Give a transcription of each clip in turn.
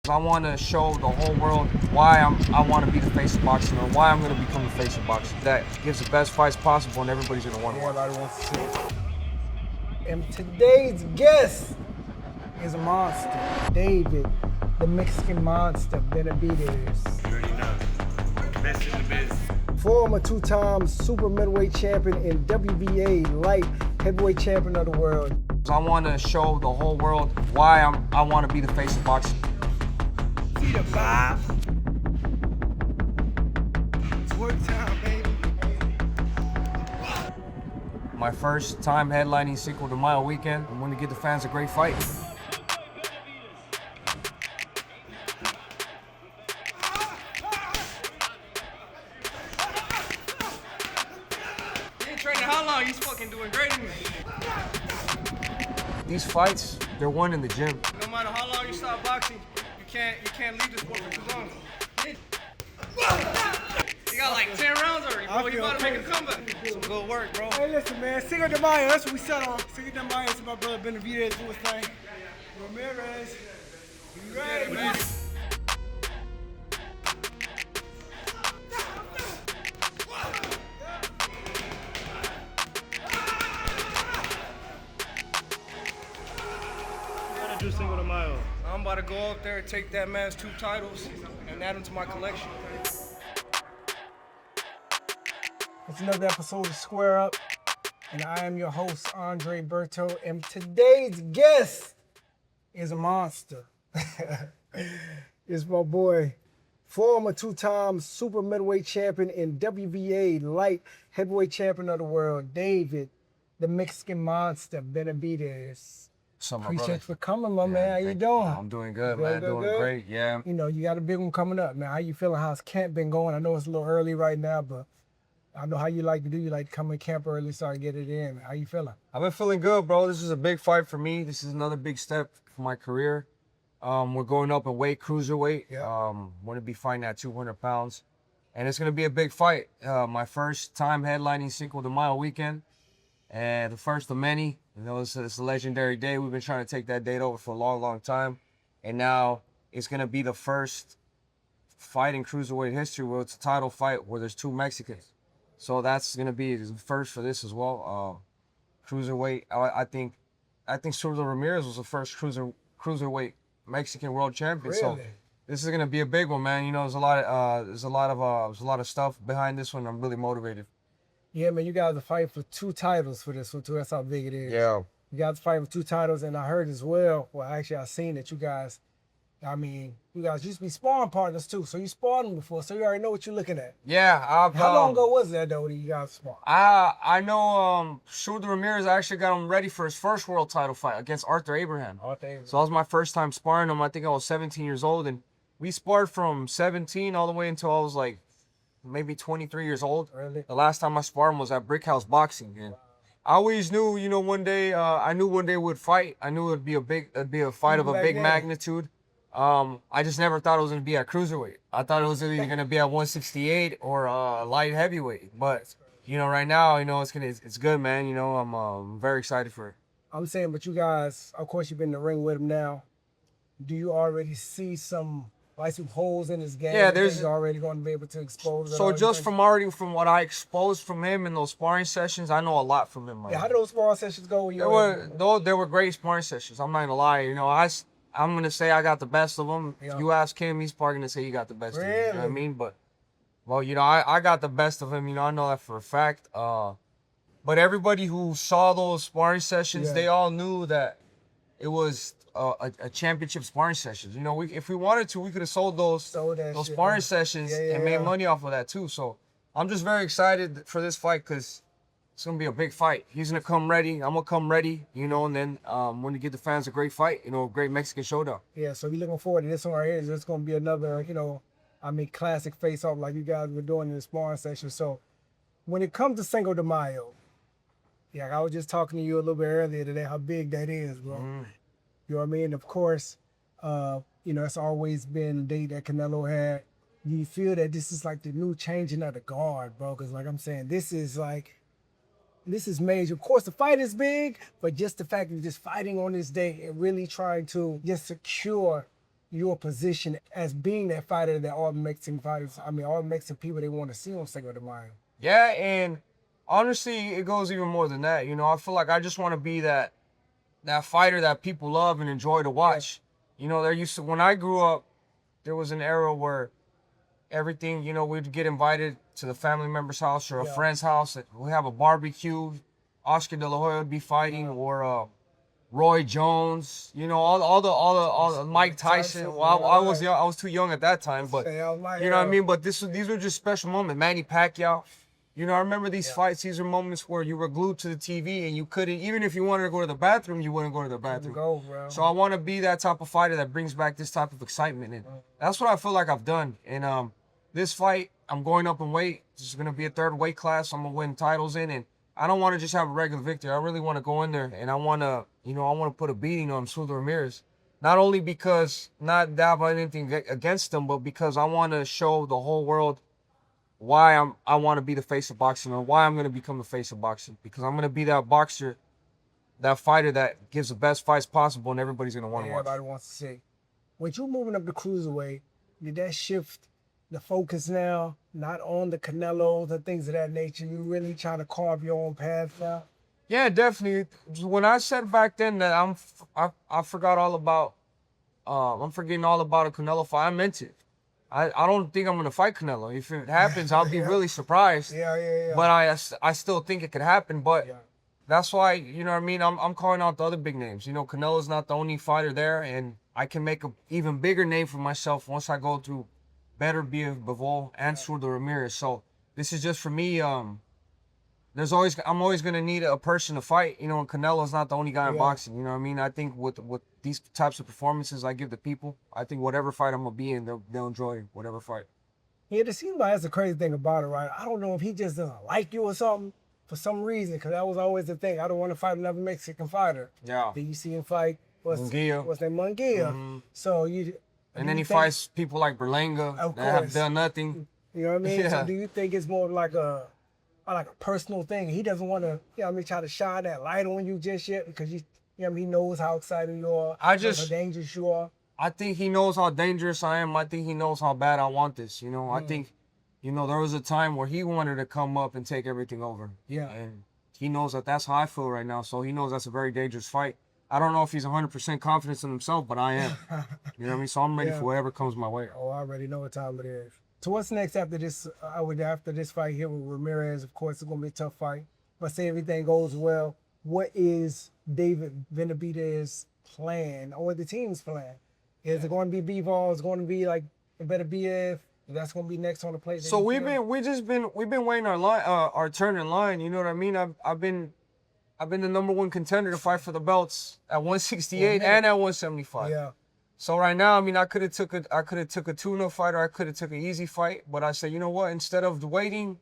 I want to show the whole world why I want to be the face of boxing, or why I'm going to become the face of boxing. That gives the best fights possible, and everybody's going to want to watch. Everybody wants to see it. And today's guest is a monster. David, the Mexican monster, Benavidez. You already know. Best in the biz. Former two-time super middleweight champion and WBA light heavyweight champion of the world. I want to show the whole world why I want to be the face of boxing. See the vibe? It's work time, baby. My first time headlining Cinco de Mayo weekend. I'm going to give the fans a great fight. You ain't training how long? You fucking doing great in me. These fights, they're won in the gym. No matter how long you stop boxing, you can't leave this sport for too long. You got like 10 rounds already, bro. You about to make a comeback. Some good work, bro. Hey, listen, man. Cinco de Mayo, that's what we set on. Cinco de Mayo is my brother Benavidez do his thing. Ramirez, you ready, man? Do Cinco de Mayo. I'm about to go up there and take that man's 2 titles and add them to my collection. It's another episode of Square Up, and I am your host, Andre Berto, and today's guest is a monster. It's my boy, former 2-time super middleweight champion and WBA light heavyweight champion of the world, David, the Mexican monster, Benavidez. Appreciate you for coming, my man. How you doing? I'm doing good, man. Doing great, yeah. You know, you got a big one coming up, man. How you feeling? How's camp been going? I know it's a little early right now, but I know how you like to do. You like to come in camp early, so I get it in. How you feeling? I've been feeling good, bro. This is a big fight for me. This is another big step for my career. We're going up in weight, cruiserweight. Yeah. Want to be fighting at 200 pounds. And it's going to be a big fight. My first time headlining Cinco de Mayo weekend. And the first of many. You know, it's a legendary day. We've been trying to take that date over for a long, long time. And now it's going to be the first fight in cruiserweight history where it's a title fight where there's 2 Mexicans. So that's going to be the first for this as well. Cruiserweight, I think Zurdo Ramirez was the first cruiserweight Mexican world champion. Really? So this is going to be a big one, man. You know, there's a lot of stuff behind this one. I'm really motivated. Yeah, man, you guys are fighting for 2 titles for this one, too. That's how big it is. Yeah. You guys are fighting for 2 titles, and I heard as well, actually, I've seen that you guys used to be sparring partners, too. So you sparred them before, so you already know what you're looking at. Yeah. How long ago was that, though, that you guys sparred? I know Zurdo Ramirez actually got him ready for his first world title fight against Arthur Abraham. So that was my first time sparring him. I think I was 17 years old, and we sparred from 17 all the way until I was like maybe 23 years old. Really? The last time I sparred him was at Brick House Boxing. And I always knew, you know, one day we'd fight. I knew it'd be a fight of a big magnitude. I just never thought it was gonna be at cruiserweight. I thought it was either gonna be at 168 or light heavyweight. But you know, right now, you know, it's good, man. You know, I'm very excited for it. I'm saying, but you guys, of course, you've been in the ring with him now. Do you already see some holes in his game? Yeah, there's already going to be able to expose. So just from what I exposed from him in those sparring sessions, I know a lot from him. Yeah, how do those sparring sessions go? When they were great sparring sessions. I'm not gonna lie. You know, I'm gonna say I got the best of them. Yeah. If you ask him, he's probably gonna say he got the best of him. You know what I mean? But well, you know, I got the best of him. You know, I know that for a fact. But everybody who saw those sparring sessions, they all knew that it was a championship sparring sessions. You know, if we wanted to, we could have sold those sparring sessions and made money off of that too. So I'm just very excited for this fight because it's gonna be a big fight. He's gonna come ready. I'm gonna come ready. You know, and then I'm gonna give the fans a great fight. You know, a great Mexican showdown. Yeah. So you're looking forward to this one right here. It's gonna be another, classic face-off like you guys were doing in the sparring session. So when it comes to Cinco de Mayo, I was just talking to you a little bit earlier today how big that is, bro. You know what I mean? Of course, it's always been a date that Canelo had. Do you feel that this is like the new changing of the guard, bro? Because like I'm saying, this is major. Of course, the fight is big, but just the fact of just fighting on this day and really trying to just secure, your position as being that fighter that all Mexican fighters, all Mexican people, they want to see on Cinco de Mayo? Yeah, and honestly, it goes even more than that. I feel like I just want to be that fighter that people love and enjoy to watch. When I grew up, there was an era where everything, we'd get invited to the family member's house or a friend's house. We have a barbecue. Oscar De La Hoya would be fighting, or Roy Jones. All the Mike Tyson. Well, I was too young at that time, but what I mean. But these were just special moments. Manny Pacquiao. I remember these fights. These are moments where you were glued to the TV and you couldn't, even if you wanted to go to the bathroom, you wouldn't go to the bathroom. So I want to be that type of fighter that brings back this type of excitement, and that's what I feel like I've done. And this fight, I'm going up in weight. This is gonna be a third weight class. I'm gonna win titles in, and I don't want to just have a regular victory. I really want to go in there and I want to put a beating on Zurdo Ramirez. Not only because not that about anything against him, but because I want to show the whole world why I want to be the face of boxing, or why I'm going to become the face of boxing, because I'm going to be that boxer, that fighter that gives the best fights possible, and everybody's going to want to watch. Everybody wants to see. When you moving up the cruiserweight, did that shift the focus now, not on the Canelos and things of that nature? You really trying to carve your own path now? Yeah, definitely. When I said back then that I forgot all about, I'm forgetting all about a Canelo fight, I meant it. I don't think I'm going to fight Canelo. If it happens, I'll be really surprised. Yeah. But I still think it could happen. But that's why, I'm calling out the other big names. Canelo's not the only fighter there, and I can make an even bigger name for myself once I go through Beterbiev, Bivol, and Zurdo Ramirez. So this is just for me. I'm always gonna need a person to fight. And Canelo's not the only guy in boxing. I think with these types of performances I give the people, I think whatever fight I'm gonna be in, they'll enjoy whatever fight. Yeah, it seems like that's the crazy thing about it, right? I don't know if he just doesn't like you or something for some reason, because that was always the thing. I don't want to fight another Mexican fighter. Yeah. Then you see him fight what's name, Munguia. Mm-hmm. So and then he fights people like Berlanga that have done nothing. You know what I mean? Yeah. So do you think it's more like a personal thing? He doesn't want to, try to shine that light on you just yet, because he knows how excited you are, how dangerous you are. I think he knows how dangerous I am. I think he knows how bad I want this. I think, there was a time where he wanted to come up and take everything over. Yeah. And he knows that that's how I feel right now. So he knows that's a very dangerous fight. I don't know if he's 100% confident in himself, but I am. You know what I mean? So I'm ready for whatever comes my way. Oh, I already know what time it is. So what's next after this? After this fight here with Ramirez, of course, it's going to be a tough fight. But say everything goes well, what is David Benavidez's plan, or the team's plan? Is it going to be Bivol? Is it going to be like Beterbiev? That's going to be next on the plate. So we've been waiting our turn in line. You know what I mean? I've been the #1 contender to fight for the belts at 168 and at 175. Yeah. So right now, I could have took a tune-up fight, or I could have took an easy fight. But I said, you know what? Instead of waiting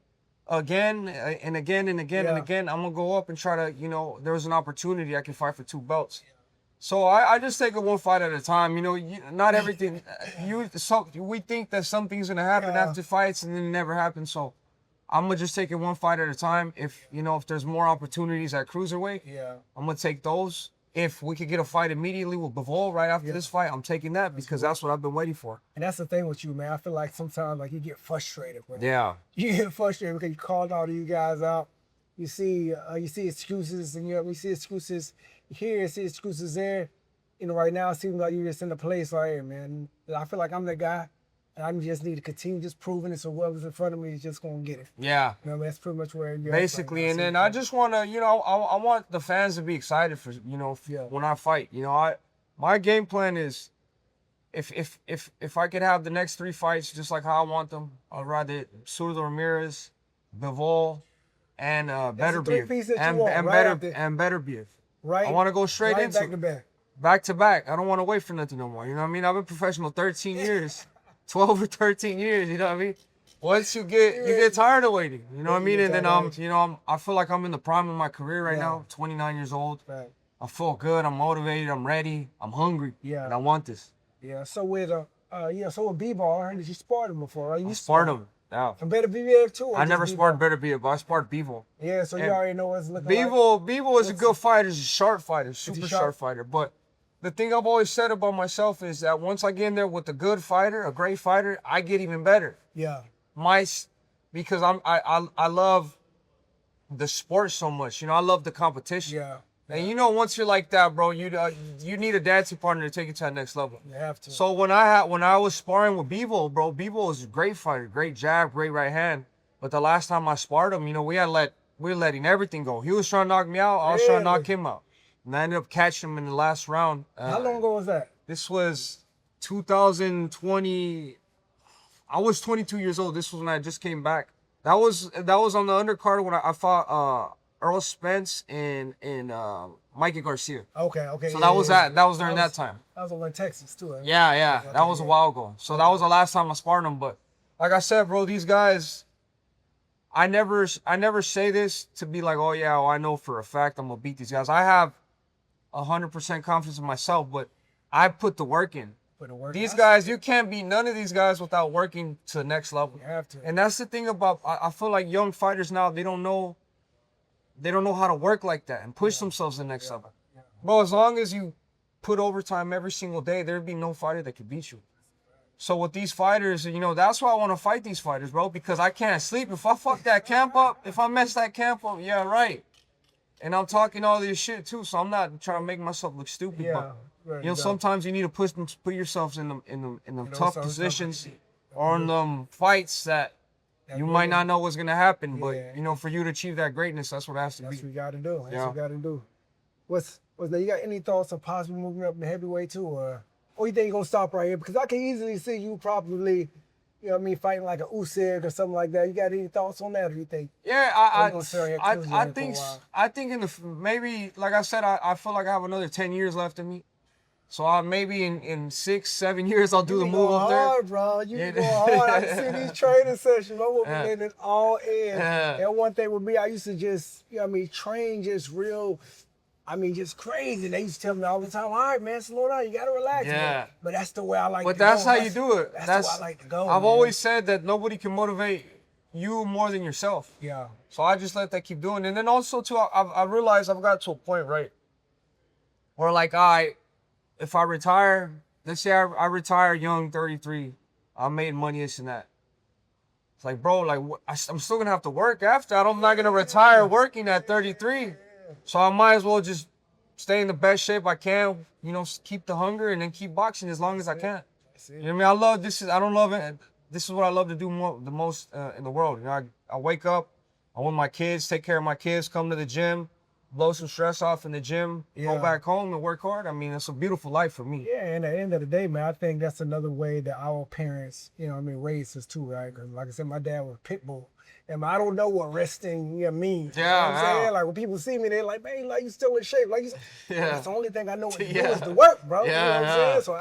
again and again and again and again, I'm gonna go up and try to, there's an opportunity I can fight for 2 belts. So I just take it one fight at a time. Not everything. We think that something's gonna happen after fights, and then it never happens. So I'm gonna just take it one fight at a time. If there's more opportunities at cruiserweight, I'm gonna take those. If we could get a fight immediately with Bivol right after this fight, I'm taking that, because that's what I've been waiting for. And that's the thing with you, man. I feel like sometimes you get frustrated with it. Yeah. You get frustrated because you called all of you guys out. You see excuses, and you see excuses here, you see excuses there. Right now it seems like you're just in a place like, hey, man, I feel like I'm the guy, and I just need to continue just proving it, so whoever's in front of me is just gonna get it. Yeah. That's pretty much where you're basically. And then I just want to, I want the fans to be excited for, when I fight. My game plan is, if I could have the next 3 fights just like how I want them, I'd rather Zurdo Ramirez, Bivol, and Beterbiev, and Beterbiev. Right. I want to go straight into back to back. Back to back. I don't want to wait for nothing no more. You know what I mean? I've been professional 13 years, 12 or 13 years. You know what I mean? Once you get tired of waiting. You know what I mean? And then I feel like I'm in the prime of my career right now. 29 years old. Right. I feel good. I'm motivated. I'm ready. I'm hungry. Yeah. And I want this. Yeah. So with with Bivol, I heard that you sparred him before, right? You sparred him. Yeah. And Beterbiev too. I never sparred Beterbiev, but I sparred Bivol. Yeah. So you already know what's looking like. Bivol is a good fighter. He's a sharp fighter. Super sharp fighter. But the thing I've always said about myself is that once I get in there with a good fighter, a great fighter, I get even better. Yeah. Because I love the sport so much. You know, I love the competition. Yeah. And you know, once you're like that, bro, you need a dancing partner to take you to that next level. You have to. So when I was sparring with Bivol, bro, Bivol was a great fighter, great jab, great right hand. But the last time I sparred him, you know, we were letting everything go. He was trying to knock me out, I was trying to knock him out. And I ended up catching him in the last round. How long ago was that? This was 2020. I was 22 years old. This was when I just came back. That was on the undercard when I fought Earl Spence and Mikey Garcia. Okay. So that was during that time. That was over in Texas too. Yeah. That was a while ago. So that was the last time I sparred them. But like I said, bro, these guys, I never say this to be like, oh yeah, well, I know for a fact I'm gonna beat these guys. I have 100% confidence in myself, but I put the work in. These guys, you can't beat none of these guys without working to the next level. You have to. And that's the thing about, I feel like young fighters now, they don't know how to work like that and push themselves to the next level. Yeah. Bro, as long as you put overtime every single day, there'd be no fighter that could beat you. So with these fighters, you know, that's why I want to fight these fighters, bro, because I can't sleep. If I fuck that camp up, if I mess that camp up, yeah, right. And I'm talking all this shit too, so I'm not trying to make myself look stupid. Yeah. But, you know, sometimes you need to put yourselves in them tough positions or in them fights that you might not know what's gonna happen. But you know, for you to achieve that greatness, that's what it has to be. That's what you got to do. That's Yeah. what you got to do. What's that? You got any thoughts of possibly moving up in heavyweight too, or you think you're gonna stop right here? Because I can easily see you probably, you know what I mean, fighting like a Usyk or something like that. You got any thoughts on that, or you think? Yeah, I think in the maybe, like I said, I feel like I have another 10 years left in me. So maybe in 6-7 years I'll do the move up there. Hard, bro. You go hard. I can see these training sessions. I will be getting it all in. And one thing with me, I used to just, you know what I mean, train just real. I mean, just crazy. They used to tell me all the time, all right, man, slow down. You got to relax. Yeah. Man. But that's the way I like to go. But that's how you do it. That's the way I like to go. I've always said that nobody can motivate you more than yourself. Yeah. So I just let that keep doing. And then also, too, I realized I've got to a point, right, where, like, if I retire, let's say I retire young, 33, I made money, this and that. It's like, bro, like, I'm still going to have to work after. I'm not going to retire working at 33. So I might as well just stay in the best shape I can, you know, keep the hunger and then keep boxing as long as I can. You know what I mean? This is what I love to do the most in the world. You know, I wake up, I want my kids, take care of my kids, come to the gym, blow some stress off in the gym, go back home and work hard. I mean, it's a beautiful life for me. Yeah, and at the end of the day, man, I think that's another way that our parents, you know what I mean, raised us too, right? Because like I said, my dad was pit bull. And I don't know what resting means. You know what I'm saying? Like when people see me, they're like, man, like you still in shape. Like you said, that's the only thing I know what to do is to work, bro. You know what I'm saying? So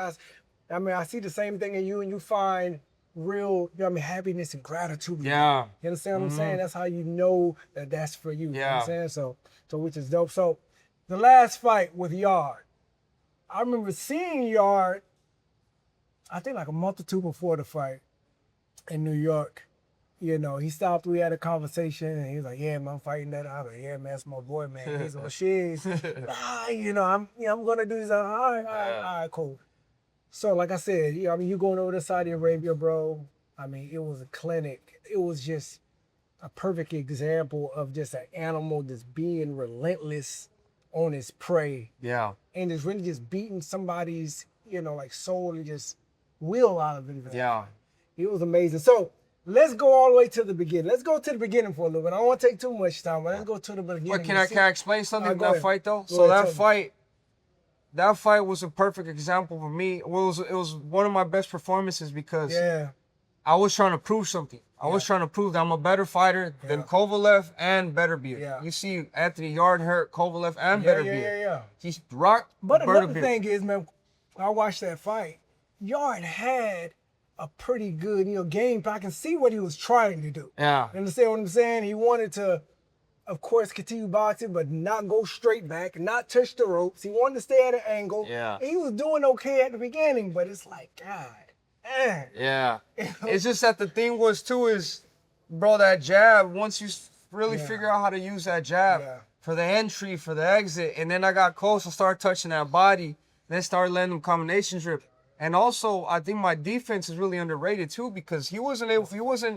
I mean, I see the same thing in you, and you find real, you know what I mean, happiness and gratitude. Yeah. You understand what I'm saying? That's how you know that that's for you. You know what I'm saying? So which is dope. So the last fight with Yarde, I remember seeing Yarde, I think like a month or two before the fight in New York. You know, he stopped, we had a conversation, and he was like, yeah, man, I'm fighting that. I was like, yeah, man, that's my boy, man. He's like, shit. You know, I'm going to do this. All right, cool. So, like I said, I mean, you going over to Saudi Arabia, bro. I mean, it was a clinic. It was just a perfect example of just an animal just being relentless on his prey. Yeah. And it's really just beating somebody's, you know, like soul and just will out of it. Yeah. It was amazing. So, let's go all the way to the beginning. Let's go to the beginning for a little bit. I don't want to take too much time, but let's go to the beginning. But can I explain something about that fight, though? Go ahead, that fight was a perfect example for me. It was one of my best performances because I was trying to prove something. I was trying to prove that I'm a better fighter than Kovalev and Beterbiev. Yeah. You see Anthony Yarde hurt Kovalev and Beterbiev. Yeah. He's rocked But another thing is, man, when I watched that fight, Yarde had a pretty good, you know, game plan. I can see what he was trying to do. Yeah. You understand what I'm saying? He wanted to, of course, continue boxing, but not go straight back, not touch the ropes. He wanted to stay at an angle. Yeah. And he was doing okay at the beginning, but it's like, God, man. Yeah. It's just that the thing was, too, is, bro, that jab, once you really figure out how to use that jab for the entry, for the exit, and then I got close and started touching that body, then started letting him combinations rip. And also, I think my defense is really underrated too, because he wasn't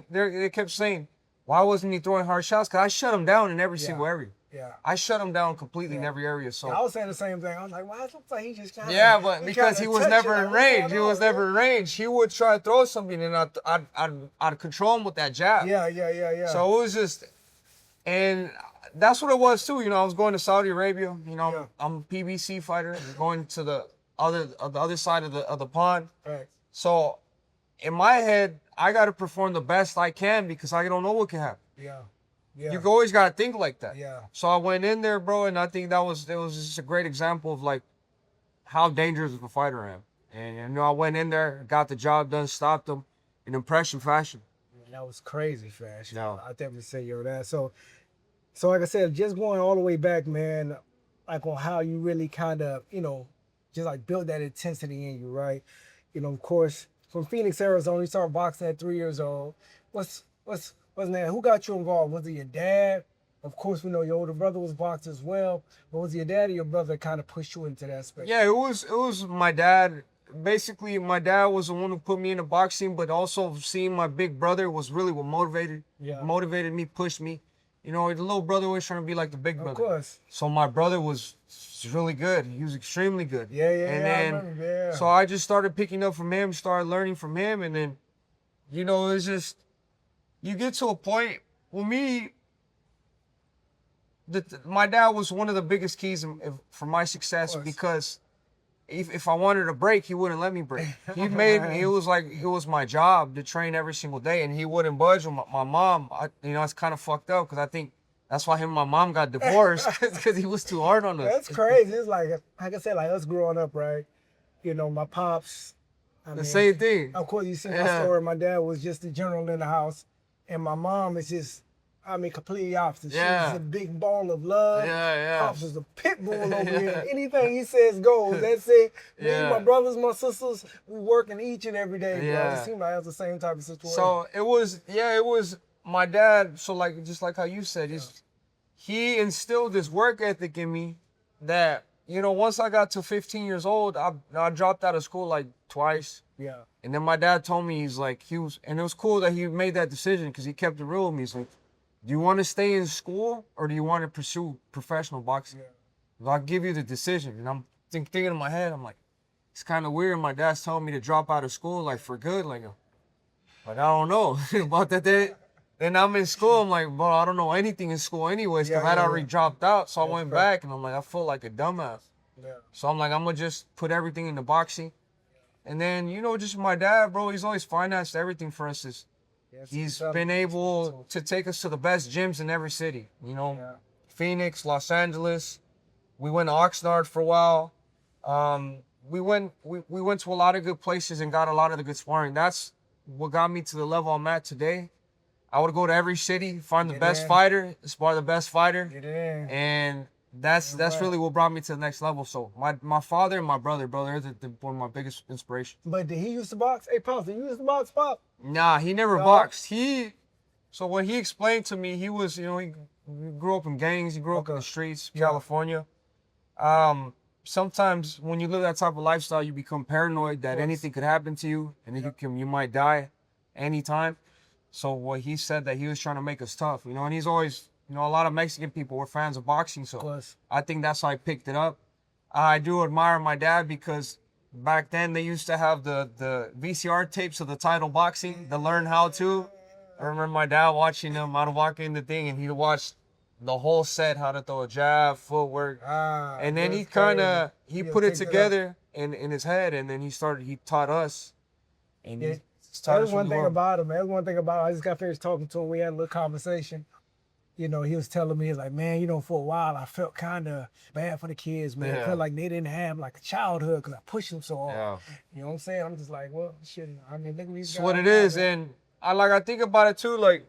there. They kept saying, why wasn't he throwing hard shots? Because I shut him down in every single area. Yeah. I shut him down completely in every area. So I was saying the same thing. I was like, why? It looks like he just kind of. yeah, but because he was never in range. He was never in range. He would try to throw something, and I'd control him with that jab. Yeah. So it was just, and that's what it was too. You know, I was going to Saudi Arabia. You know, I'm a PBC fighter. Going to the other side of the pond. Right. So in my head, I got to perform the best I can because I don't know what can happen. Yeah. You always got to think like that. Yeah. So I went in there, bro, and I think it was just a great example of like how dangerous of a fighter I am. And you know, I went in there, got the job done, stopped them in impression fashion. That was crazy fashion. No. I definitely say you're that. So like I said, just going all the way back, man, like on how you really kind of, you know, just like build that intensity in you, right? You know, of course, from Phoenix, Arizona, you started boxing at 3 years old. What's that? Who got you involved? Was it your dad? Of course, we know your older brother was boxing as well. But was it your dad or your brother kind of pushed you into that space? Yeah, it was my dad. Basically, my dad was the one who put me into boxing, but also seeing my big brother was really what motivated me, pushed me. You know, the little brother was trying to be like the big brother. Of course. So my brother was really good. He was extremely good. Yeah. And then, so I just started picking up from him, started learning from him, and then, you know, it's just, you get to a point, with me, my dad was one of the biggest keys for my success because if I wanted a break, he wouldn't let me break. He made me, it was my job to train every single day, and he wouldn't budge with my mom. You know, it's kind of fucked up because I think that's why him and my mom got divorced because he was too hard on us. That's crazy. It's like I said, like us growing up, right? You know, my pops. The same thing. Of course, you see my story. My dad was just the general in the house, and my mom is just, completely opposite. Yeah. She's a big ball of love. Yeah. Pops is a pit bull over here. Anything he says goes. That's it. Me, my brothers, my sisters, we working each and every day, bro. It seemed like it was the same type of situation. So it was my dad. So like, just like how you said, he instilled this work ethic in me that, you know, once I got to 15 years old, I dropped out of school like twice. Yeah. And then my dad told me, and it was cool that he made that decision because he kept it real with me. He's like, do you want to stay in school or do you want to pursue professional boxing? Yeah. I'll give you the decision. And I'm thinking in my head, I'm like, it's kind of weird. My dad's telling me to drop out of school, like for good. Like I don't know about that. Then I'm in school. I'm like, bro, I don't know anything in school anyways. Cause I'd already dropped out. So I went back and I'm like, I feel like a dumbass. Yeah. So I'm like, I'm going to just put everything into boxing. And then, you know, just my dad, bro, he's always financed everything for us. He's been able to take us to the best gyms in every city. You know, Phoenix, Los Angeles. We went to Oxnard for a while. We went to a lot of good places and got a lot of the good sparring. That's what got me to the level I'm at today. I would go to every city, find the best fighter, spar the best fighter, and that's really what brought me to the next level. So my father and my brother, they're one of my biggest inspirations. But did he used to box? Hey, Pops, did you used to box, Pop? Nah, he never boxed. So what he explained to me, he was, you know, he grew up in gangs. He grew up in the streets, California. Sometimes when you live that type of lifestyle, you become paranoid that anything could happen to you and you might die anytime. So what he said that he was trying to make us tough, you know, and he's always, you know, a lot of Mexican people were fans of boxing. So I think that's how I picked it up. I do admire my dad because back then they used to have the VCR tapes of the title boxing to learn how to. I remember my dad watching them. I'd walk in the thing and he'd watch the whole set, how to throw a jab, footwork. And then he put it together in his head, and then he taught us. And he taught us one thing about him, man. That's one thing about him. I just got finished talking to him. We had a little conversation. You know, he was telling me, like, man, you know, for a while, I felt kind of bad for the kids, man. I felt like they didn't have, like, a childhood because I pushed them so hard. You know what I'm saying? I'm just like, well, shit. I mean, look at these guys. That's what it is. And I think about it, too, like,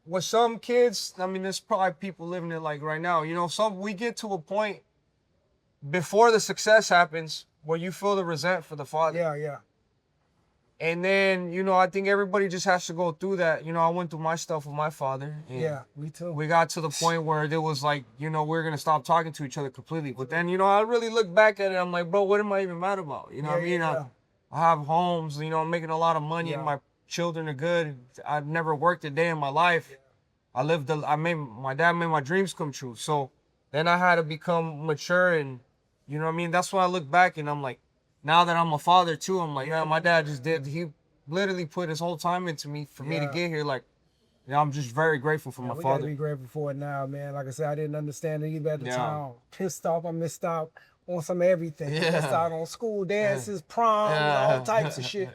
with some kids, I mean, there's probably people living it, like, right now. You know, we get to a point before the success happens where you feel the resent for the father. Yeah. And then, you know, I think everybody just has to go through that. You know, I went through my stuff with my father. And Yeah, me too. we got to the point where it was like, you know, we're going to stop talking to each other completely. But then, you know, I really look back at it. I'm like, bro, what am I even mad about? You know what I mean? I have homes, you know, I'm making a lot of money and my children are good. I've never worked a day in my life. My dad made my dreams come true. So then I had to become mature and, you know what I mean? That's why I look back and I'm like, now that I'm a father too, I'm like, yeah, my dad just did. He literally put his whole time into me for me to get here. Like, you know, I'm just very grateful for my we father. gotta be grateful for it now, man. Like I said, I didn't understand it either at the time. Pissed off, I missed out on some everything. Missed out on school dances, prom, all types of shit.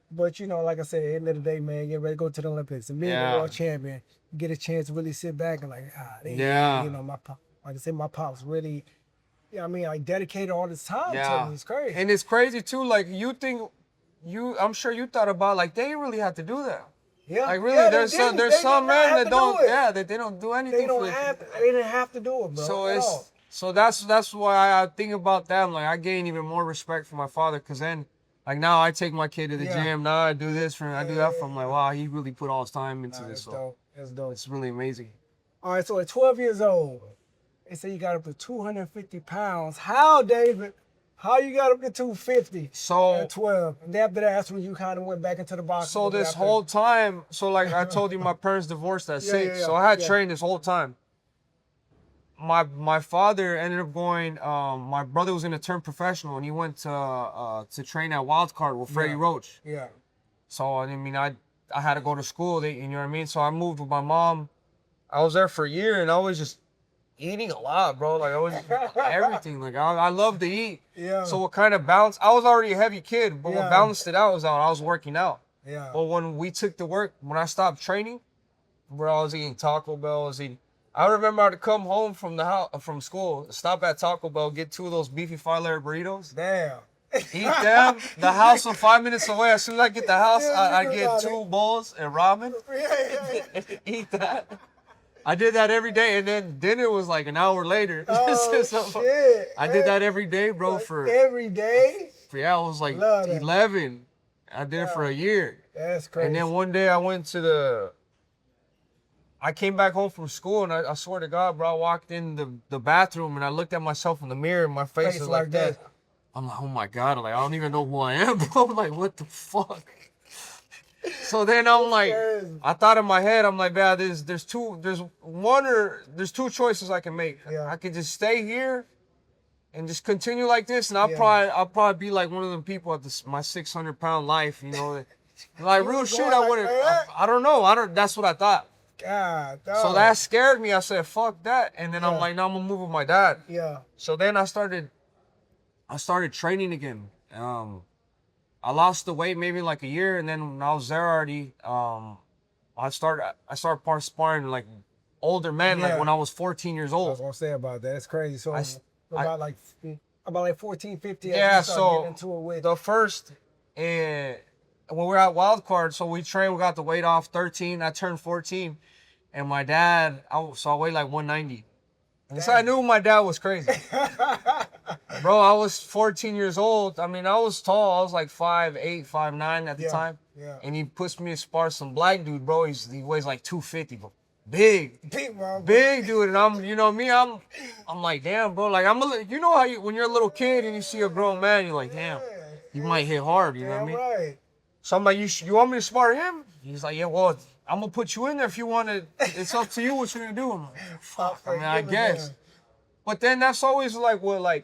But you know, like I said, at the end of the day, man, get ready to go to the Olympics and be a world champion. Get a chance to really sit back and like, you know, like I said, my pops really, I mean, like dedicated all this time to me. It's crazy. And it's crazy too. Like I'm sure you thought about like they didn't really have to do that. Yeah. Like really, there's some men that don't. That they don't do anything. They didn't have to do it, bro. So that's why I think about that. I'm like, I gain even more respect for my father because then, like now I take my kid to the gym. Now I do this for him. I do that for him. Like, wow, he really put all his time into this. So that's dope. It's really amazing. All right, so at 12 years old, they say you got up to 250 pounds. How, David? How you got up to 250 at 12? And after that's when you kind of went back into the boxing. So this whole time, so like I told you, my parents divorced at 6. So I had trained this whole time. My father ended up going, my brother was going to turn professional and he went to train at Wildcard with Freddie Roach. Yeah. So, I mean, I had to go to school, you know what I mean? So I moved with my mom. I was there for a year and I was just eating a lot, bro. Like I was everything. Like I love to eat. Yeah. So what kind of balance? I was already a heavy kid, but what balanced it out was I was working out. Yeah. But when I stopped training, bro, I was eating Taco Bell. I remember I had to come home from school, stop at Taco Bell, get 2 of those beefy 5-layer burritos. Damn. Eat them. The house was 5 minutes away. As soon as I get the house, I get 2 bowls and ramen. Eat that. I did that every day, and then dinner was like an hour later. Oh, so shit. I did that every day, bro. Every day? Yeah, it was like 11. I did it for a year. That's crazy. And then one day I came back home from school, and I swear to God, bro, I walked in the bathroom, and I looked at myself in the mirror, and my face was like that. I'm like, oh my God, like, I don't even know who I am, bro. I'm like, what the fuck? So then I'm like, I thought in my head, I'm like, man, there's 2 choices I can make. I could just stay here and just continue like this, and I'll probably be like one of them people at my 600-pound life, you know. Like real shit, I don't know. That's what I thought. God, so that scared me. I said, fuck that. And then I'm like, no, I'm gonna move with my dad. Yeah. So then I started training again. I lost the weight maybe like a year, and then when I was there already, I started sparring like older men, like when I was 14 years old. I was gonna say about that. It's crazy. So about like 14, 15. Yeah. So the first, when we were at Wildcard, so we trained. We got the weight off 13. I turned 14, and my dad, I weighed like 190. And so I knew my dad was crazy. Bro, I was 14 years old. I mean, I was tall. I was like 5'8", 5'9" at the time. Yeah. And he puts me to spar some black dude, bro. He weighs like 250, bro. Big, bro. Big dude. And you know me, I'm like, damn, bro. Like you know how when you're a little kid and you see a grown man, you're like, damn, you might hit hard. You know what I mean? Right. So I'm like, you want me to spar him? He's like, yeah, well, I'm gonna put you in there if you want to. It's up to you what you're gonna do. I'm like, fuck. I mean, I guess. But then that's always like what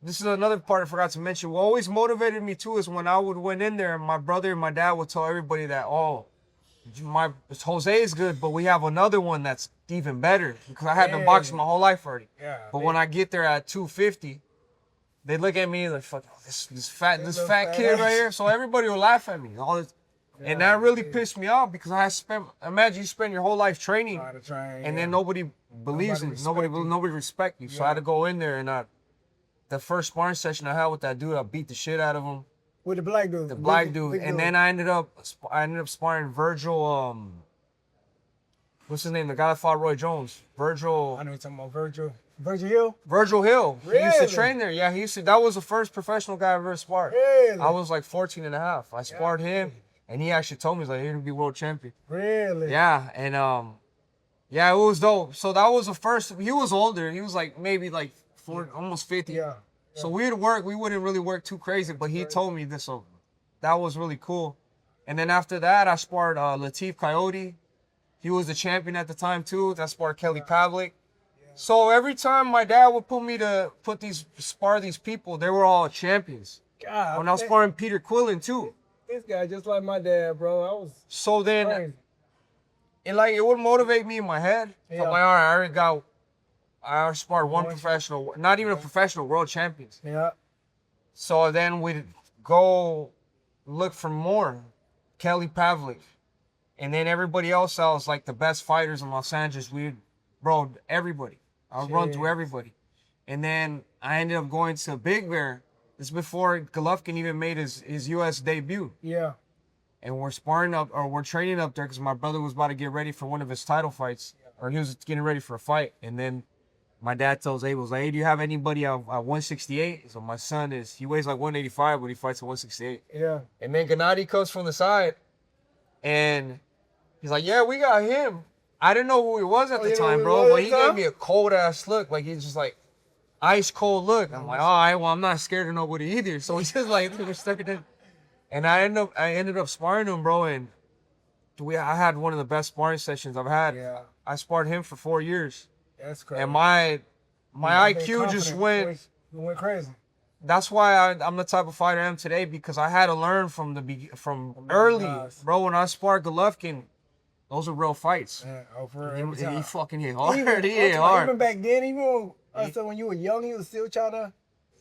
this is another part I forgot to mention. What always motivated me too is when I went in there, and my brother and my dad would tell everybody that, Jose is good, but we have another one that's even better because I had been boxing my whole life already. Yeah. But when I get there at 250, they look at me like, fuck, this fat kid right here. So everybody will laugh at me. And that really pissed me off because imagine you spend your whole life training and then nobody believes in you. Nobody respects you. So I had to go in there, and the first sparring session I had with that dude, I beat the shit out of him. With the black dude? The black dude. And then I ended up sparring Virgil, what's his name? The guy that fought Roy Jones. Virgil. I know you're talking about Virgil. Virgil Hill? Virgil Hill. He used to Really? train there. Yeah, he used to. That was the first professional guy I ever sparred. Really? I was like 14 and a half. I sparred him, and he actually told me, he's like, you're going to be world champion. Really? Yeah, and yeah, it was dope. So that was the first. He was older. He was like maybe like almost 50. Yeah. So we'd work. We wouldn't really work too crazy, but he told me this. So that was really cool. And then after that, I sparred Latif Coyote. He was the champion at the time too. I sparred Kelly Pavlik. So every time my dad would put me to spar these people, they were all champions. God, When I was sparring Peter Quillen too. this guy just like my dad, bro. I was So then crazy. it would motivate me in my head. Yeah. I'm like, all right, I already sparred one professional, not even a professional, world champions. Yeah. So then we'd go look for more. Kelly Pavlik. And then everybody else like the best fighters in Los Angeles. Bro, everybody. I'll run through everybody. And then I ended up going to Big Bear. This is before Golovkin even made his U.S. debut. Yeah. And we're sparring up, or we're training up there because my brother was about to get ready for one of his title fights. Or he was getting ready for a fight. And then my dad tells Abel, like, hey, do you have anybody at 168? So my son he weighs like 185, but he fights at 168. Yeah. And then Gennady comes from the side. And he's like, yeah, we got him. I didn't know who he was at the you know time, who bro. he was But at he the time? gave me a cold-ass look. Like, he's just like, ice cold look. I'm like, all right, well, I'm not scared of nobody either. So he's just like, we're stuck in it. And I ended up sparring him, bro. And I had one of the best sparring sessions I've had. Yeah. I sparred him for 4 years. That's crazy. And my I've been IQ just confident. It went crazy. that's why I'm the type of fighter I am today, because I had to learn from early, guys. bro. When I sparred Golovkin, those are real fights. Yeah, over He fucking hit hard. Even, He hit even hard. back then, even when you were young, he was still trying to.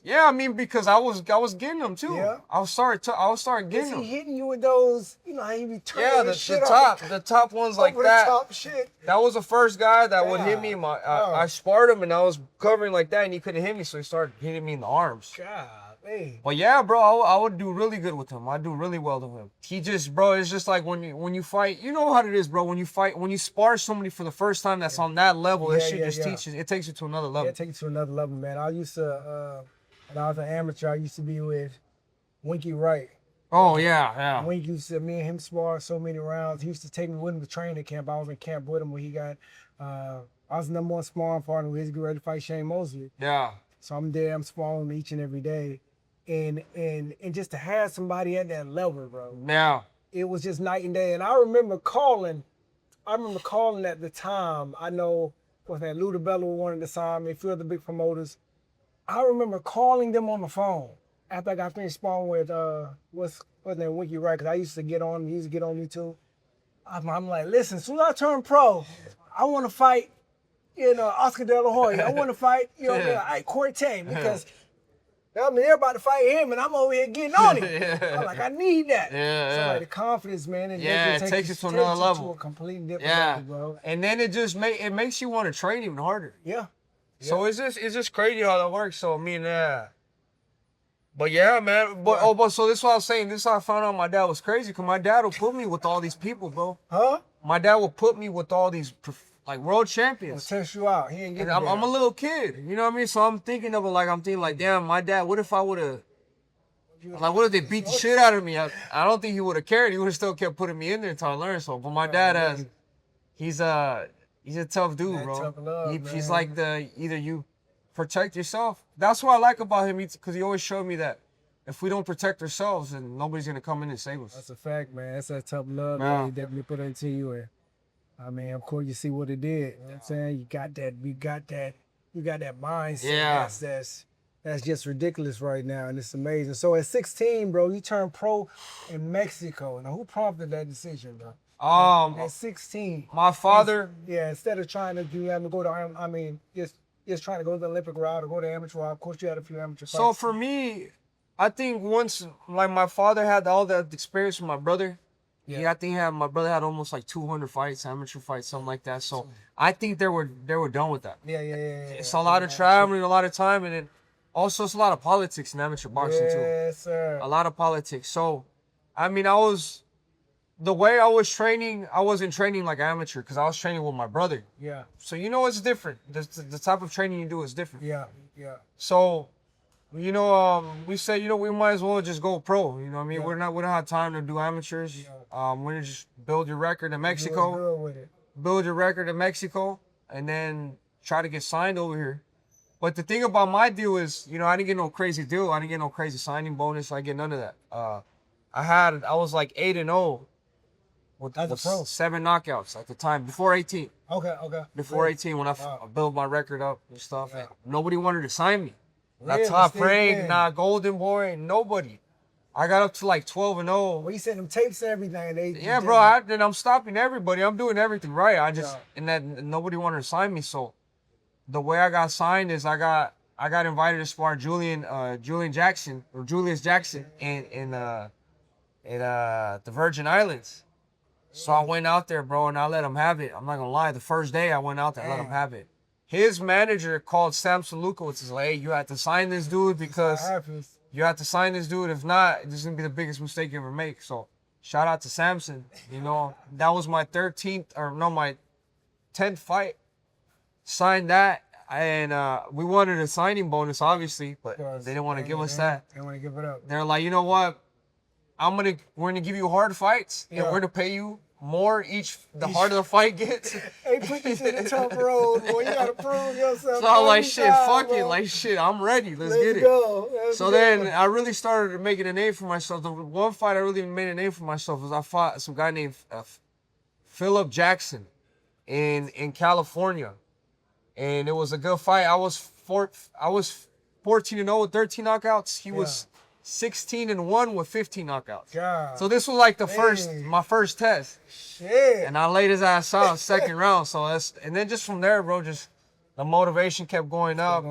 Yeah, I mean, because I was getting them too. Yeah. I was starting Is getting he them. hitting you with those? You know how you be turning Yeah, this shit the top ones like over that. the top shit. That was the first guy that would hit me. I sparred him and I was covering like that, and he couldn't hit me, so he started hitting me in the arms. God, man. But yeah, bro, I would do really good with him. I do really well to him. He just, bro, it's just like when you fight, you know how it is, bro. When you spar somebody for the first time that's on that level, that shit just teaches. It takes you to another level. Yeah, take it to another level, man. I used to, when I was an amateur, I used to be with Winky Wright. Oh yeah. Wink used to, me and him spar so many rounds. He used to take me with him to training camp. I was in camp with him when he got, I was the #1 sparring partner. We was getting ready to fight Shane Mosley. Yeah. So I'm there, I'm sparring him each and every day. And just to have somebody at that level, bro. Yeah. It was just night and day. And I remember calling at the time. I know, what's that, Lou DiBello wanted to sign me, a few other big promoters. I remember calling them on the phone after I got finished sparring with, what's that, Winky Wright, because I used to get on, he used to get on me too. I'm like, listen, as soon as I turn pro, I want to fight, Oscar De La Hoya. I want to fight, Ike Corte, because I mean, they're about to fight him, and I'm over here getting on him. I'm like, I need that. Yeah. So like the confidence, man, It takes you to another level. To a completely different Yeah. level, bro. And then it just makes you want to train even harder. Yeah. So it's just crazy how that works. So I mean, but yeah, man. But so this is what I was saying. This is how I found out my dad was crazy. Cause my dad will put me with all these people, bro. Huh? My dad will put me with all these like world He'll champions. test you out. He ain't getting And I'm a little kid, you know what I mean? So I'm thinking like, damn, my dad, what if I would have, like, what if they beat the shit out of me? I don't think he would have cared. He would have still kept putting me in there until I learned. So, but my dad, he's a tough dude, Man, bro. tough love, He's man. like either you protect yourself. That's what I like about him, because he always showed me that if we don't protect ourselves, then nobody's gonna come in and save us. That's a fact, man. That's that tough love, Yeah. man. He definitely put it into you. And I mean, of course, you see what it did. You know what I'm saying? You got that mindset. Yeah. That's just ridiculous right now, and it's amazing. So at 16, bro, you turned pro in Mexico. Now, who prompted that decision, bro? At 16. My father. Yeah, instead of trying to go to, just trying to go to the Olympic route or go to amateur route. Of course, you had a few amateur fights. So for me, I think once, like, my father had all that experience with my brother. Yeah, I think my brother had almost like 200 fights, amateur fights, something like that. So I think they were done with that. Yeah. It's a lot of traveling, a lot of time, and then also it's a lot of politics in amateur boxing too. Yes, sir. A lot of politics. So, I mean, the way I was training, I wasn't training like amateur because I was training with my brother. Yeah. So it's different. The type of training you do is different. Yeah. Yeah. So, we said, we might as well just go pro. You know what I mean? Yeah. We don't have time to do amateurs. Yeah. We're gonna just build your record in Mexico. Good with it. Build your record in Mexico, and then try to get signed over here. But the thing about my deal is, I didn't get no crazy deal. I didn't get no crazy signing bonus. I didn't get none of that. I was like 8-0 with 7 knockouts at the time, before 18. Okay. Before 18, when I built my record up and stuff. Yeah. And nobody wanted to sign me. Not Really? top Still rank, in. not golden boy, nobody. I got up to like 12-0. Well, you sent them tapes and everything. Yeah, bro. Then I'm stopping everybody. I'm doing everything right. And nobody wanted to sign me. So the way I got signed is I got invited to spar Julius Jackson in the Virgin Islands. So I went out there, bro, and I let him have it. I'm not gonna lie. The first day I went out there, I let him have it. His manager called Sam Salukowicz. Is like, hey, you have to sign this dude because you have to sign this dude. If not, this is gonna be the biggest mistake you ever make. So shout out to Samson. That was my 10th fight. Signed that, and we wanted a signing bonus, obviously, but they didn't want to give us that. They want to give it up. They're like, you know what? We're gonna give you hard fights, and we're gonna pay you more the harder the fight gets. Hey, put this in the tough road, boy. You gotta prove yourself. So I'm like, fuck it. Like, shit, I'm ready. Let's get it. Go. So then I really started making a name for myself. The one fight I really made a name for myself was I fought some guy named Philip Jackson in California. And it was a good fight. I was 14-0 with 13 knockouts. He was 16-1 with 15 knockouts. God. So this was like my first test. Shit. And I laid his ass out second round. And then just from there, bro, just the motivation kept going up.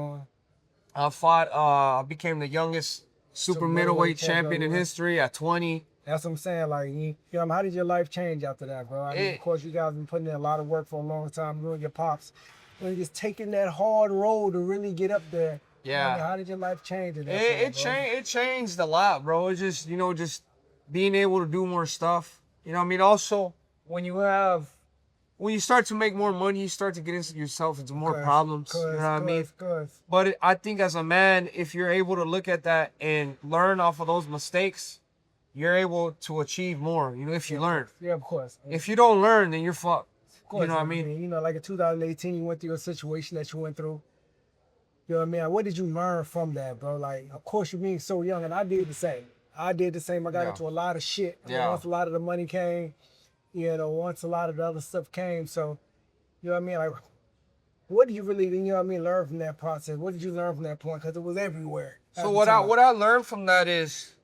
I became the youngest super middleweight champion in history at 20. That's what I'm saying. Like, how did your life change after that, bro? I mean, of course, you guys have been putting in a lot of work for a long time, doing your pops. Just taking that hard road to really get up there. Yeah. How did your life change? It changed a lot, bro. It's just, just being able to do more stuff. Also, when you start to make more money, you start to get into yourself into more problems. You know what I mean? But I think as a man, if you're able to look at that and learn off of those mistakes, you're able to achieve more, if you learn. Yeah, of course. If you don't learn, then you're fucked. Of course, you know what I mean? Like in 2018, you went through a situation that you went through. You know what I mean? What did you learn from that, bro? Like, of course, you being so young, and I did the same. I got into a lot of shit. Once a lot of the money came, once a lot of the other stuff came. So, you know what I mean? Like, what did you really, learn from that process? What did you learn from that point? Because it was everywhere. So what I learned from that is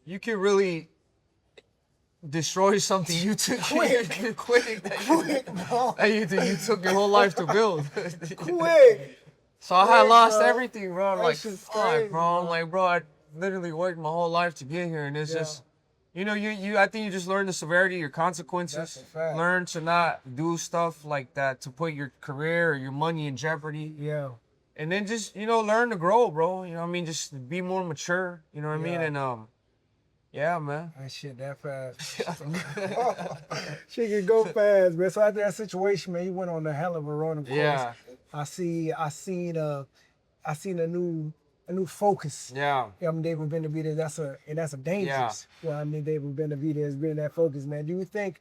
you can really destroy something you took quick that you took your whole life to build. Quick. So I had lost everything, bro. I'm That like, shit's fuck, crazy, bro. I'm like, bro, I literally worked my whole life to get here, and it's just, I think you just learn the severity of your consequences. That's a fact. Learn to not do stuff like that to put your career or your money in jeopardy. Yeah. And then just, learn to grow, bro. You know what I mean? Just be more mature. You know what I mean? And yeah, man. That shit that fast. Shit can go fast, man. So after that situation, man, you went on a hell of a run, of course. Yeah. I seen a new focus. Yeah. David Benavidez, that's a dangerous. Yeah. Well, David Benavidez being that focus, man. Do you think,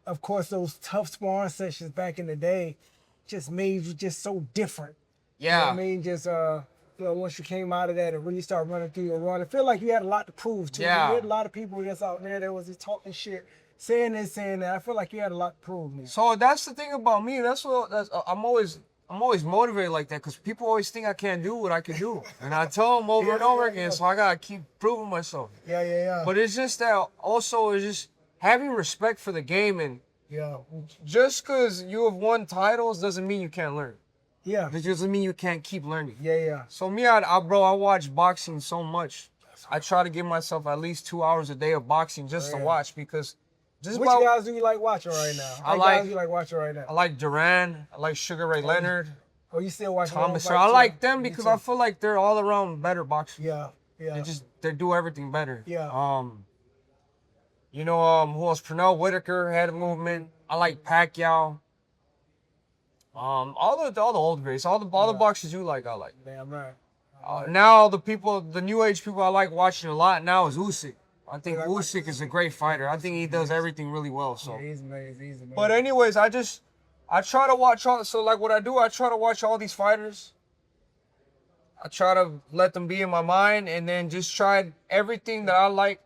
of course, those tough sparring sessions back in the day just made you just so different? Yeah. You know what I mean? Just once you came out of that and really started running through your run, I feel like you had a lot to prove too. Yeah. You had a lot of people that's out there that was just talking shit, saying this, saying that. I feel like you had a lot to prove, man. So that's the thing about me. I'm always motivated like that because people always think I can't do what I can do, and I tell them over and over again. So I gotta keep proving myself. Yeah. But it's just that also it's just having respect for the game, and just because you have won titles doesn't mean you can't learn. Yeah. It doesn't mean you can't keep learning. Yeah. So me, I watch boxing so much. I try to give myself at least 2 hours a day of boxing just to watch because. Which guys do you like watching right now? Guys do you like watching right now? I like Duran. I like Sugar Ray Leonard. Oh, you still watching Thomas? I like them because I feel like they're all around better boxers. Yeah. They do everything better. Yeah. You know, who else? Pernell Whitaker had a movement. I like Pacquiao. All the old greats, all the boxers you like, I like. Damn right. Now the new age people I like watching a lot now is Usyk. I think Usyk is a great fighter. I think he does everything really well. So. Yeah, he's amazing. He's amazing. But anyways, I try to watch all. So like what I do, I try to watch all these fighters. I try to let them be in my mind, and then just try everything that I like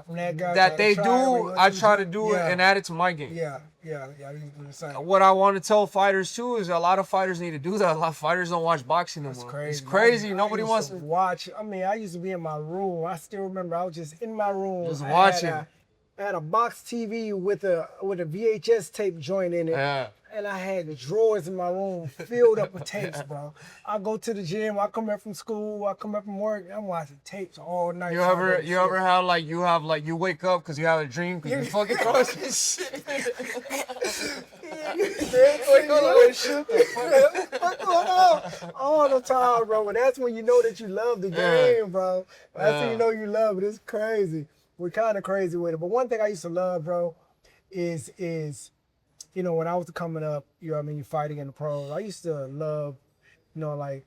From that guy, that they do. I try to do it yeah. and add it to my game. Yeah. I need to do the same. What I want to tell fighters too is a lot of fighters need to do that. A lot of fighters don't watch boxing no more. Crazy. It's crazy. I Nobody used wants to to watch. I mean, I used to be in my room. I still remember I was just in my room. Just watching. I had a box TV with a VHS tape joint in it. Yeah. And I had drawers in my room filled up with tapes, bro. I go to the gym. I come back from school. I come back from work. I'm watching tapes all night. You ever have you wake up because you have a dream because you fucking crossing shit. What's going on? All the time, bro. But that's when you know that you love the game, bro. That's when you know you love it. It's crazy. We're kind of crazy with it. But one thing I used to love, bro, is you know, when I was coming up, you know what I mean, fighting in the pros, I used to love, you know, like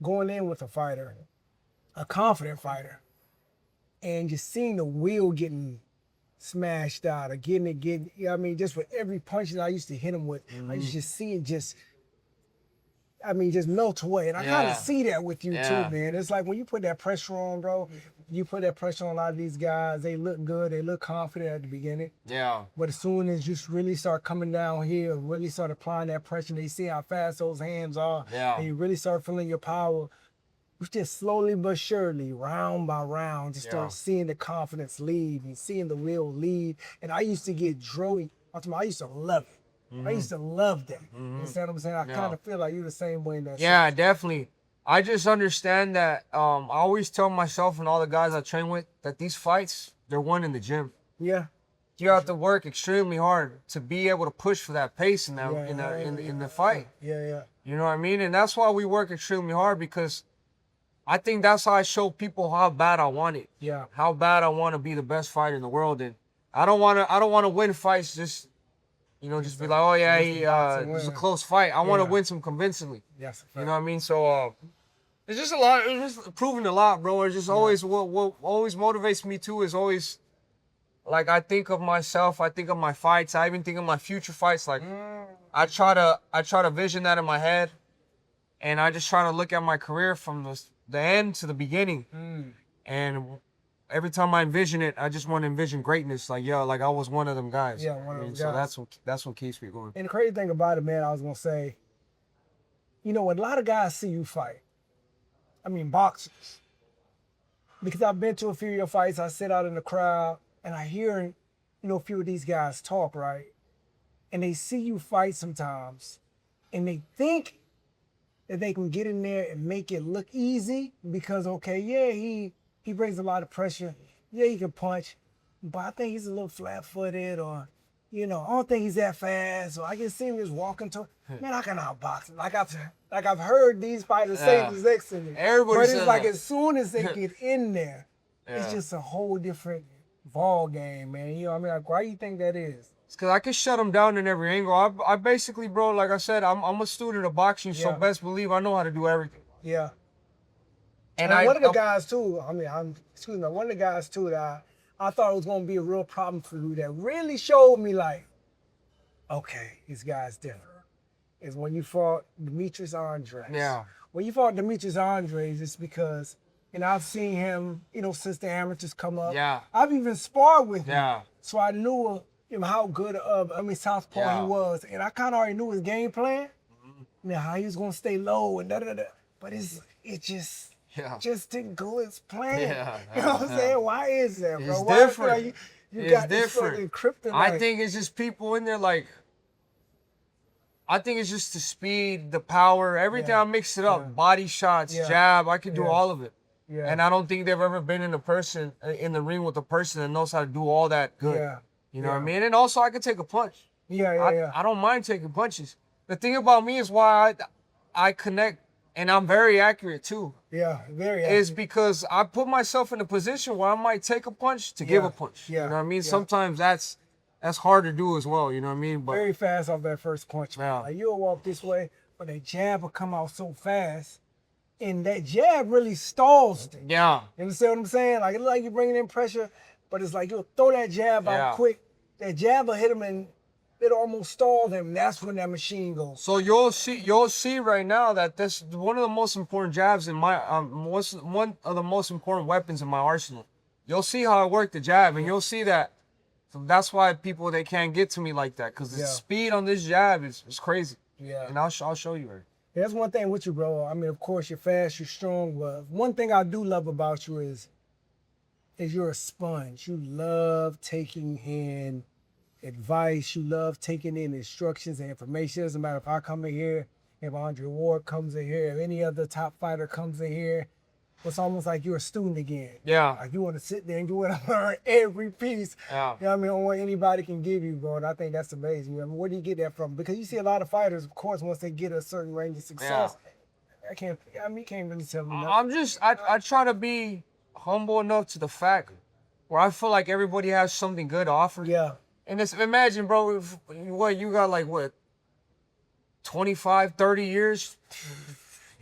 going in with a fighter, a confident fighter, and just seeing the wheel getting smashed out or getting, you know what I mean, just with every punch that I used to hit him with, I used to just see it just melt away. And I kind of see that with you too, man. It's like when you put that pressure on, bro, you put that pressure on a lot of these guys, they look good, they look confident at the beginning. Yeah. But as soon as you really start coming down here, really start applying that pressure, they see how fast those hands are, and you really start feeling your power, you just slowly but surely, round by round, just start seeing the confidence leave and seeing the will leave. And I used to get drilled. I used to love it. I used to love that. You understand what I'm saying? I kind of feel like you're the same way in that sense. Definitely. I just understand that I always tell myself and all the guys I train with that these fights, they're won in the gym. Yeah. You have to work extremely hard to be able to push for that pace in the fight. Yeah. You know what I mean? And that's why we work extremely hard, because I think that's how I show people how bad I want it. Yeah. How bad I want to be the best fighter in the world. And I don't want to win fights just, you know, just be like, oh yeah, it's a close fight. I want to win some convincingly. Yes. You know what I mean? So it's just a lot. It's just proving a lot, bro. It's just always what always motivates me too is always, like, I think of myself. I think of my fights. I even think of my future fights. Like I try to vision that in my head, and I just try to look at my career from the end to the beginning. And every time I envision it, I just want to envision greatness. Like, like I was one of them guys. Yeah, one of them guys. So that's what keeps me going. And the crazy thing about it, man, I was gonna say, you know, when a lot of guys see you fight, I mean boxers, because I've been to a few of your fights, I sit out in the crowd and I hear, you know, a few of these guys talk, right? And they see you fight sometimes, and they think that they can get in there and make it look easy because, okay, yeah, he brings a lot of pressure. Yeah, he can punch, but I think he's a little flat-footed, or, you know, I don't think he's that fast, or I can see him just walking to, man, I can outbox him. Like I've heard these fighters say this next to me. Everybody but it's like as soon as they get in there, it's just a whole different ball game, man. You know what I mean? Like, why do you think that is? It's because I can shut them down in every angle. I basically, bro, like I said, I'm a student of boxing, so best believe I know how to do everything. Yeah. And one of the guys too, one of the guys too that I thought it was gonna be a real problem for you that really showed me like, okay, this guy's different, is when you fought Demetrius Andres. Yeah. When you fought Demetrius Andres, it's because, you know, I've seen him, you know, since the amateurs come up. Yeah. I've even sparred with him. Yeah. So I knew how good southpaw he was. And I kind of already knew his game plan. Now how he was going to stay low and da-da-da. But it just didn't go as planned. Yeah. You know what I'm saying? Why is that, bro? It's Why different. You got this fucking kryptonite. I think it's just people in there, like, I think it's just the speed, the power, everything. I mix it up. Body shots, jab. I can do all of it. Yeah. And I don't think they've ever been in the ring with a person that knows how to do all that good. Yeah. You know what I mean? And also I can take a punch. I don't mind taking punches. The thing about me is why I connect, and I'm very accurate too. Yeah, very is because I put myself in a position where I might take a punch to give a punch. Yeah. You know what I mean? Yeah. Sometimes that's hard to do as well. You know what I mean? But very fast off that first punch. Yeah. Like you'll walk this way, but that jab will come out so fast, and that jab really stalls it. yeah, You understand what I'm saying? Like it look like you're bringing in pressure, but it's like you'll throw that jab Yeah. out quick. That jab will hit him and it'll almost stall him. That's when that machine goes. so you'll see right now that this is one of the most important jabs in my one of the most important weapons in my arsenal. You'll see how I work the jab, and you'll see that. So that's why people they can't get to me like that, because the Yeah. speed on this jab is crazy. Yeah. And I'll show you. Right? That's one thing with you, bro. I mean, of course, you're fast, you're strong, but one thing I do love about you is you're a sponge. You love taking in advice. You love taking in instructions and information. Doesn't matter if I come in here, if Andre Ward comes in here, if any other top fighter comes in here, it's almost like you're a student again. Yeah. Like you want to sit there and you want to learn every piece. Yeah. You know what I mean? On what anybody can give you, bro. And I think that's amazing. I mean, where do you get that from? Because you see a lot of fighters, of course, once they get a certain range of success, you can't really tell them nothing. I try to be humble enough to the fact where I feel like everybody has something good to offer. Yeah. And it's, imagine, bro, you got like, 25, 30 years?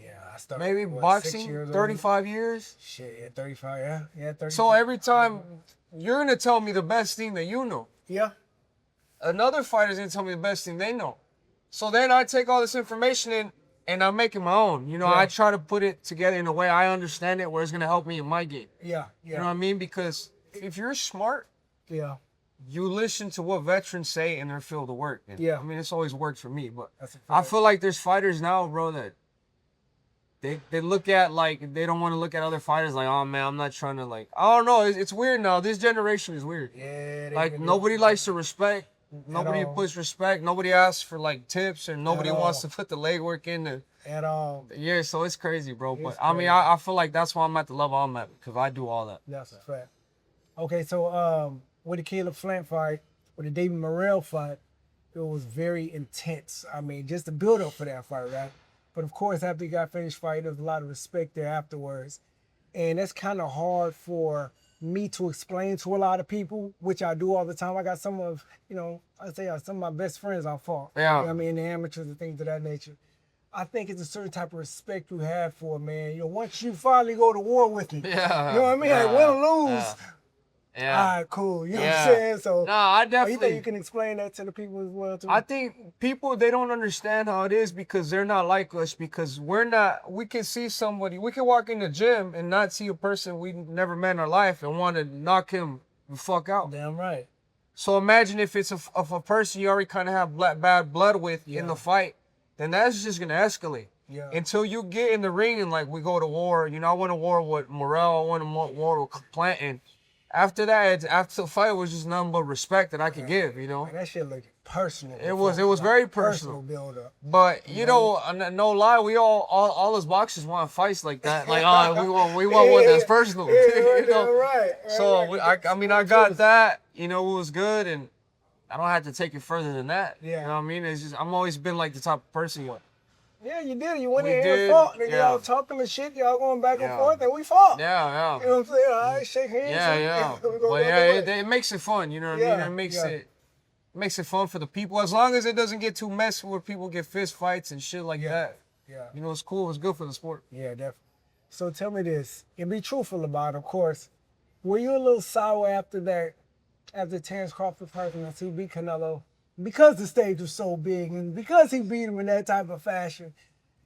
Yeah, I started Maybe 6 boxing, years old. 35 years? Shit, yeah, 35, yeah, 35. So every time, you're going to tell me the best thing that you know. Yeah, Another fighter's going to tell me the best thing they know. So then I take all this information in, and I make it my own. You know, Yeah. I try to put it together in a way I understand it where it's going to help me in my game. yeah, You know what I mean? Because if you're smart, yeah. you listen to what veterans say in their field of work. And, Yeah. I mean, it's always worked for me. But That's a I fact. feel like there's fighters now, bro, that they look at, like, they don't want to look at other fighters like, oh, man, I'm not trying to, like, I don't know. It's weird now. This generation is weird. Yeah, they Like, really- nobody likes to respect. Nobody all. puts respect. Nobody asks for, like, tips. And nobody At wants all. to put the legwork in. at all. Yeah, so it's crazy, bro. But, It's I mean, crazy. I feel like that's why I'm at the level I'm at. Because I do all that. That's a fact. Okay, so with the Caleb Flint fight, with the David Morrell fight, it was very intense. I mean, just the build up for that fight, right? But of course, after you got finished fighting, there was a lot of respect there afterwards. And that's kind of hard for me to explain to a lot of people, which I do all the time. I got some of, I say some of my best friends I fought. Yeah. You know what I mean, the amateurs and things of that nature. I think it's a certain type of respect you have for a man. Once you finally go to war with him, Yeah. you know what I mean? Yeah. Like, win or lose. Yeah. All right, cool. You know what Yeah. I'm saying? So, No, I you definitely. think you can explain that to the people as well, too? I think people, they don't understand how it is because they're not like us, because we can see somebody, we can walk in the gym and not see a person we never met in our life and want to knock him the fuck out. Damn right. So imagine if it's a person you already kind of have bad blood with in the fight, then that's just going to escalate. Yeah. Until you get in the ring and, like, we go to war. I went to war with Morrell, I went to war with Planton. After that, after the fight, it was just nothing but respect that I could give, Man, that shit looked personal. It was very personal. build up. But no lie, we all us boxers want fights like that. Like, we want one that's personal. Yeah, you know? right. So I got that. It was good, and I don't have to take it further than that. Yeah. You know what I mean? It's just I'm always been like the type of person. Yeah, you did. You went We in here and did, fought. Nigga, yeah. y'all talking and shit. Y'all going back and Yeah. forth, and we fought. Yeah. You know what I'm saying? All right, shake hands. Yeah. We gonna But go yeah, do it makes it fun. You know what I Yeah, mean? It makes yeah. it fun for the people, as long as it doesn't get too messy where people get fist fights and shit like that. Yeah. It's cool. It's good for the sport. Yeah, definitely. So tell me this, and be truthful about it, of course. Were you a little sour after Terrence Crawford person to beat Canelo? Because the stage was so big and because he beat him in that type of fashion.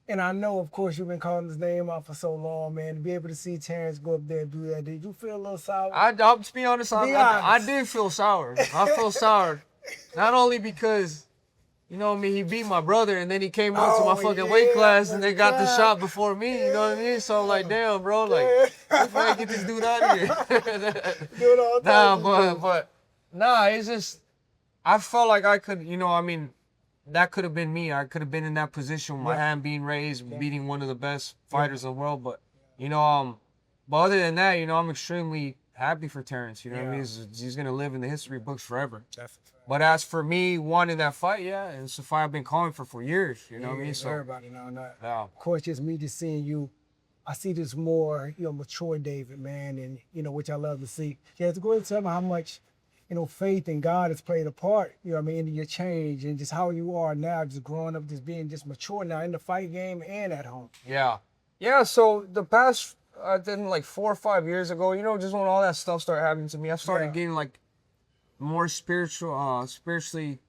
And I know, of course, you've been calling his name out for so long, man. To be able to see Terrence go up there and do that, did you feel a little sour? I'll just be honest. Be I honest. did feel sour. I feel sour. Not only because, he beat my brother and then he came up to my fucking weight class and they got the shot before me. You know what I mean? So I'm like, damn, bro. Like, if I get this dude out of here. Do it all the time. Nah, it's just, I felt like I could, that could have been me. I could have been in that position with my hand being raised, beating one of the best fighters in the world. But, but other than that, I'm extremely happy for Terrence. You know what I mean? He's going to live in the history books forever. But as for me wanting that fight, it's a fight I've been calling for years. You know what I mean? So, everybody know that. yeah. Of course, just me just seeing you I see this more, mature David, man, and, which I love to see. Yeah, to go ahead and tell me how much, faith in God has played a part, in your change and just how you are now, just growing up, just being just mature now in the fight game and at home. Yeah. Yeah, so the past, I think like 4 or 5 years ago, just when all that stuff started happening to me, I started getting like more spiritually,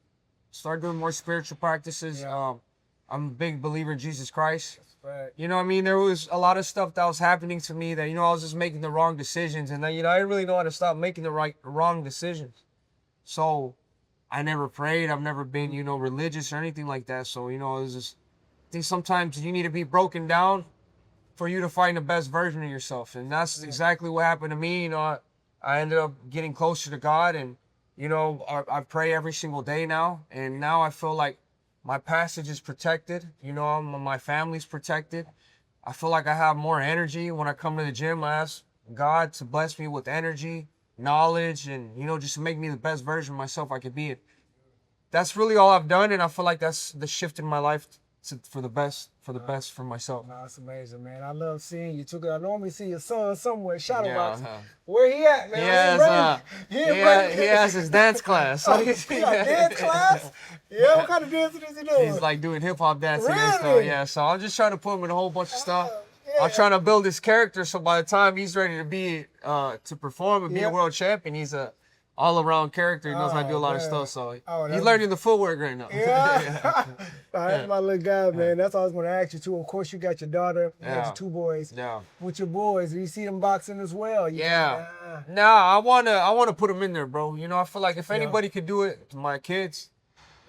started doing more spiritual practices. I'm a big believer in Jesus Christ. Right. You know what I mean? There was a lot of stuff that was happening to me that, I was just making the wrong decisions. And then, I didn't really know how to stop making the wrong decisions. So I never prayed. I've never been, religious or anything like that. So, it was just, I think sometimes you need to be broken down for you to find the best version of yourself. And that's exactly what happened to me. I ended up getting closer to God, and, I pray every single day now. And now I feel like my passage is protected. My family's protected. I feel like I have more energy when I come to the gym. I ask God to bless me with energy, knowledge, and, just to make me the best version of myself I could be. That's really all I've done, and I feel like that's the shift in my life for the best for myself. No, that's amazing, man. I love seeing you. I normally see your son somewhere, shadow box. Uh-huh. Where he at, man? He has his dance class. He got dance class? Yeah, what kind of dance is he doing? He's like doing hip hop dancing and Really? stuff. Yeah, so I'm just trying to put him in a whole bunch of stuff. I'm trying to build his character, so by the time he's ready to be to perform and be a world champion, he's a all-around character. He knows how to do a lot of stuff, so he's learning the footwork right now. Yeah. That's my little guy, man. That's all I was going to ask you, too. Of course, you got your daughter. You got your 2 boys. Yeah. With your boys, do you see them boxing as well? Nah, I wanna put them in there, bro. I feel like if anybody could do it to my kids,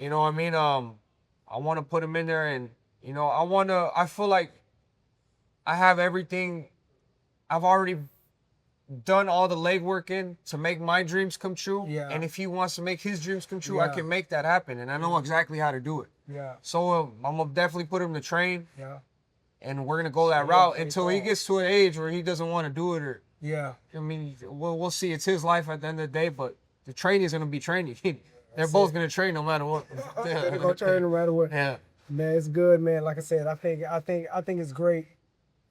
I want to put them in there, and, I feel like I have everything. I've already done all the legwork in to make my dreams come true. Yeah. And if he wants to make his dreams come true, I can make that happen. And I know exactly how to do it. Yeah. So I'm going to definitely put him to train. Yeah. And we're going to go that route until he gets to an age where he doesn't want to do it. Or, we'll see. It's his life at the end of the day, but the training is going to be training. They're both going to train no matter what. They're going to train no matter what. Yeah. Man, it's good, man. Like I said, I think it's great.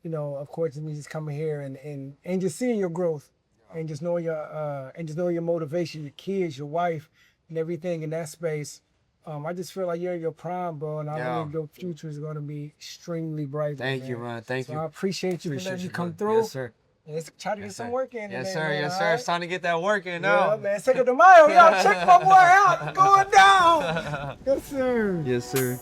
Of course, me just coming here and just seeing your growth, and just knowing your motivation, your kids, your wife, and everything in that space. I just feel like you're in your prime, bro, and I believe your future is going to be extremely bright. Thank you, man. Thank you. I appreciate you for letting me come through. Yes, sir. Let's try to get some work in. Yes, today, sir. man, Yes, sir. right? It's time to get that work in now. Yeah, man. Cinco de Mayo, y'all check my boy out. Going down. Yes, sir. Yes, sir.